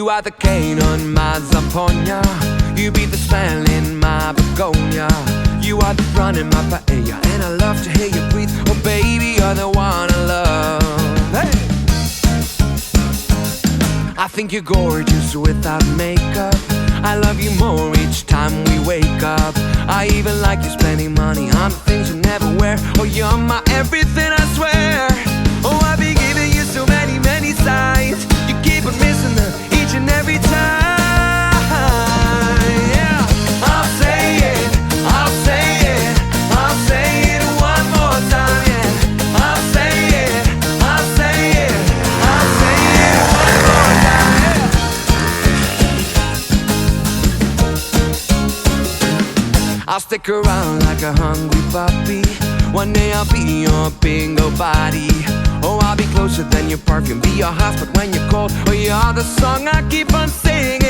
You are the cane on my Zamponia. You be the smell in my begonia. You are the run in my paella, and I love to hear you breathe. Oh baby, you're the one I love. Hey! I think you're gorgeous without makeup. I love you more each time we wake up. I even like you spending money on the things you never wear. Oh, you're my everything, I swear. Oh, I've been giving you so many, many signs. You keep on missing them each and every time. Yeah, I'll say it, I'll say it, I'll say it one more time. Yeah, I'll say it, I'll say it, I'll say it one more time. Yeah. I'll stick around like a hungry puppy. One day I'll be your bingo body. Oh, I'll be closer than your perfume. Be your hotspot when you're cold. Oh, you're the song I keep on singing.